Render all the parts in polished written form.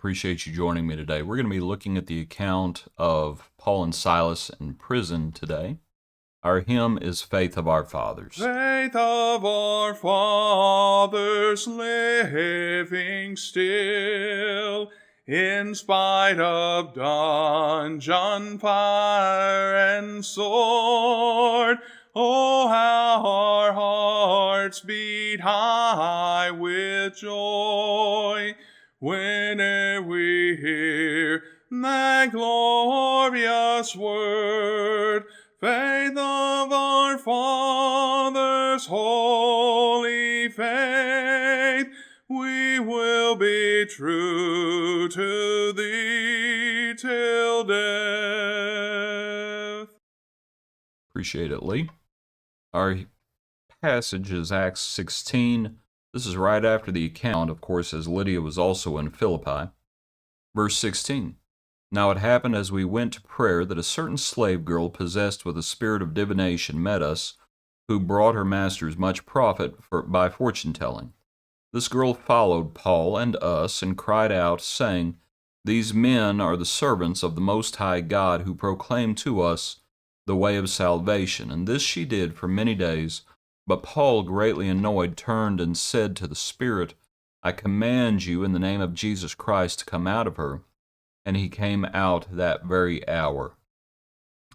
appreciate you joining me today. We're going to be looking at the account of Paul and Silas in prison today. Our hymn is Faith of Our Fathers. Faith of our fathers living still, in spite of dungeon, fire, and sword. Oh, how our hearts beat high with joy whene'er we hear that glorious word. Faith of our fathers, holy faith, we will be true to thee till death. Appreciate it, Lee. Our passage is Acts 16. This is right after the account, of course, as Lydia was also in Philippi. Verse 16. Now it happened as we went to prayer that a certain slave girl possessed with a spirit of divination met us, who brought her masters much profit by fortune-telling. This girl followed Paul and us and cried out, saying, These men are the servants of the Most High God, who proclaim to us the way of salvation. And this she did for many days. But Paul, greatly annoyed, turned and said to the spirit, I command you in the name of Jesus Christ to come out of her. And he came out that very hour.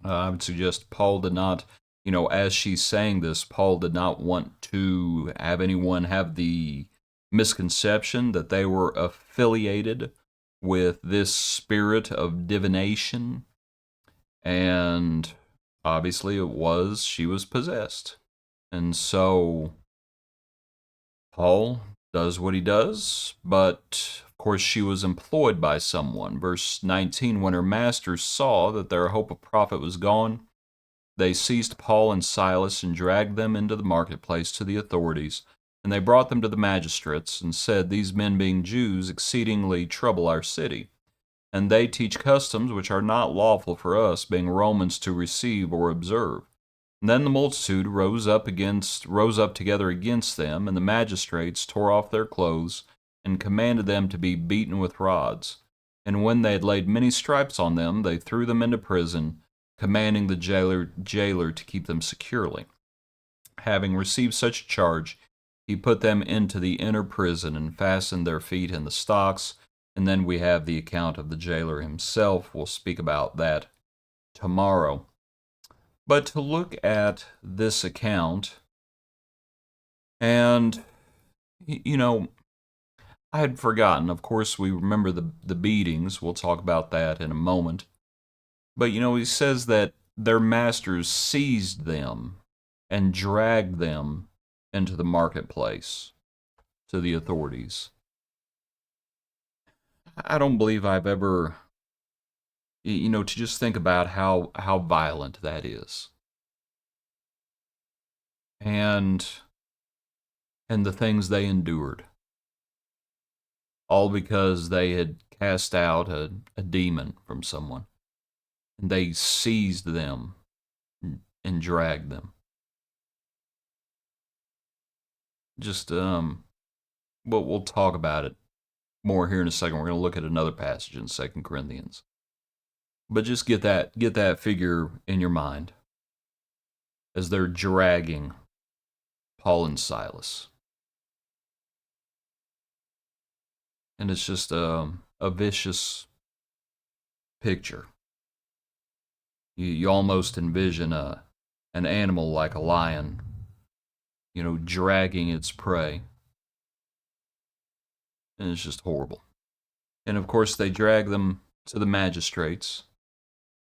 I would suggest Paul did not, as she's saying this, Paul did not want to have anyone have the misconception that they were affiliated with this spirit of divination. And obviously she was possessed. And so Paul does what he does, but of course she was employed by someone. Verse 19, when her masters saw that their hope of profit was gone, they seized Paul and Silas and dragged them into the marketplace to the authorities, and they brought them to the magistrates and said, These men being Jews exceedingly trouble our city, and they teach customs which are not lawful for us, being Romans, to receive or observe. And then the multitude rose up together against them, and the magistrates tore off their clothes, and commanded them to be beaten with rods. And when they had laid many stripes on them, they threw them into prison, commanding the jailer to keep them securely. Having received such a charge, he put them into the inner prison and fastened their feet in the stocks. And then we have the account of the jailer himself. We'll speak about that tomorrow. But to look at this account, and, I had forgotten. Of course, we remember the beatings. We'll talk about that in a moment. But, he says that their masters seized them and dragged them into the marketplace to the authorities. I don't believe I've ever, to just think about how violent that is. And the things they endured. All because they had cast out a demon from someone. And they seized them and dragged them. Just, we'll talk about it more here in a second. We're going to look at another passage in 2 Corinthians. But just get that figure in your mind as they're dragging Paul and Silas. And it's just a vicious picture. You almost envision an animal like a lion, dragging its prey. And it's just horrible. And of course, they drag them to the magistrates.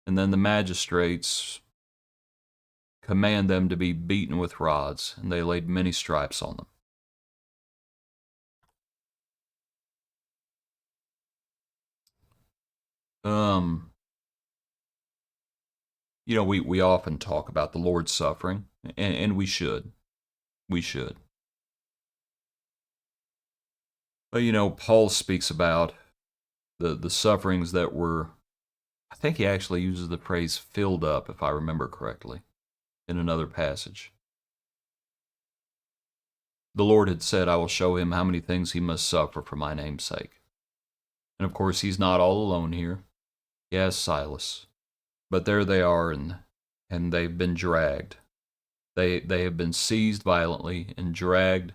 And then the magistrates command them to be beaten with rods. And they laid many stripes on them. We often talk about the Lord's suffering, and we should. We should. But, Paul speaks about the sufferings that were, I think he actually uses the phrase filled up, if I remember correctly, in another passage. The Lord had said, I will show him how many things he must suffer for my name's sake. And of course, he's not all alone here. He has Silas. But there they are, and they've been dragged. They have been seized violently and dragged,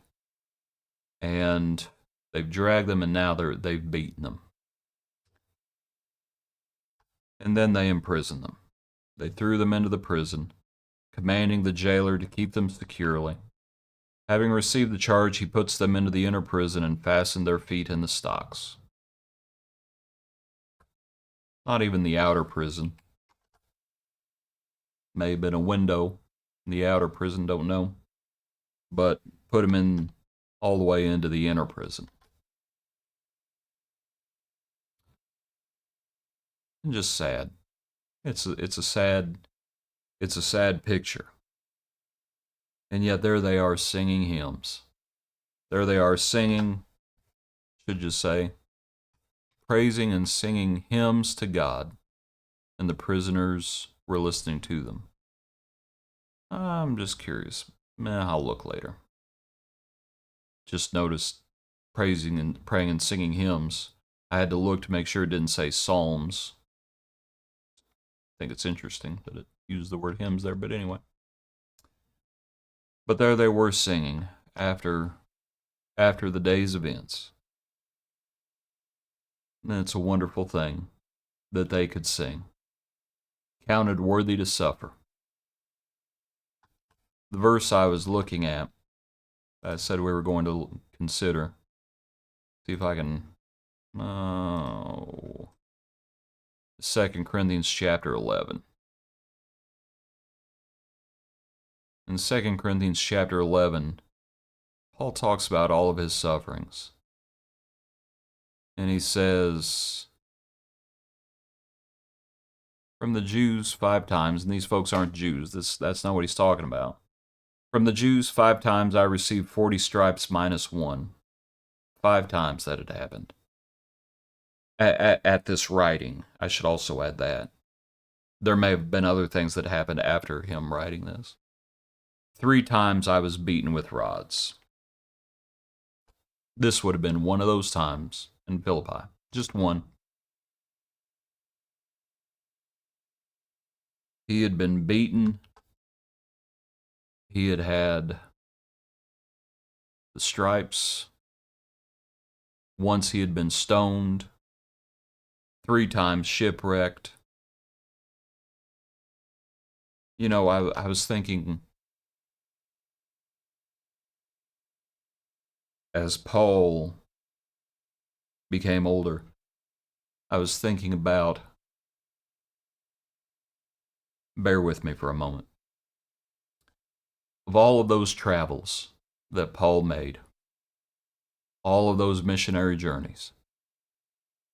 and they've dragged them, and now they've beaten them. And then they imprison them. They threw them into the prison, commanding the jailer to keep them securely. Having received the charge, he puts them into the inner prison and fastened their feet in the stocks. Not even the outer prison. May have been a window in the outer prison, don't know. But put them in all the way into the inner prison. And just sad. It's a sad picture. And yet there they are singing hymns. There they are singing, should just say, praising and singing hymns to God, and the prisoners were listening to them. I'm just curious. I'll look later. Just noticed praying and singing hymns. I had to look to make sure it didn't say psalms. I think it's interesting that it used the word hymns there, but anyway. But there they were singing after the day's events. And it's a wonderful thing that they could sing. Counted worthy to suffer. The verse I was looking at, I said we were going to consider. See if I can... 2 Corinthians chapter 11. In 2 Corinthians chapter 11, Paul talks about all of his sufferings. And he says, from the Jews 5 times, and these folks aren't Jews, that's not what he's talking about. From the Jews 5 times I received 40 stripes minus 1. 5 times that had happened. At this writing, I should also add that. There may have been other things that happened after him writing this. 3 times I was beaten with rods. This would have been one of those times in Philippi. Just one. He had been beaten. He had had the stripes. Once he had been stoned. 3 times shipwrecked. You know, I was thinking, as Paul became older, I was thinking about, bear with me for a moment, of all of those travels that Paul made, all of those missionary journeys,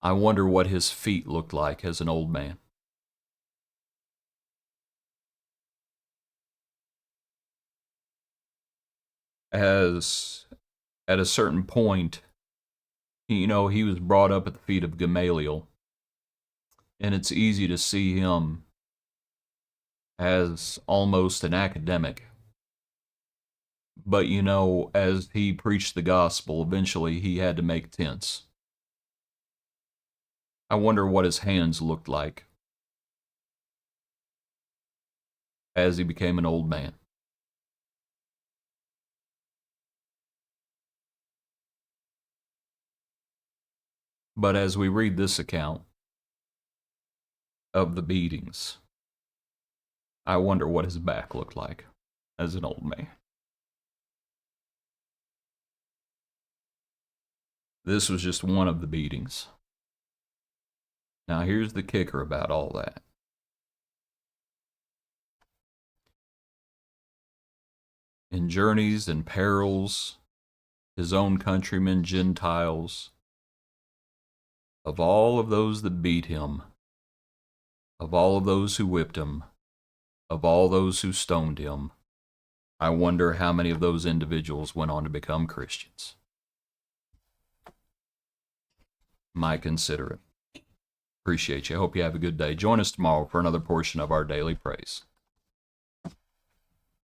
I wonder what his feet looked like as an old man. As at a certain point, you know, he was brought up at the feet of Gamaliel, and it's easy to see him as almost an academic. But you know, as he preached the gospel, eventually he had to make tents. I wonder what his hands looked like as he became an old man. But as we read this account of the beatings, I wonder what his back looked like as an old man. This was just one of the beatings. Now here's the kicker about all that. In journeys and perils, his own countrymen, Gentiles, of all of those that beat him, of all of those who whipped him, of all those who stoned him, I wonder how many of those individuals went on to become Christians. Might consider it. Appreciate you. I hope you have a good day. Join us tomorrow for another portion of our daily praise.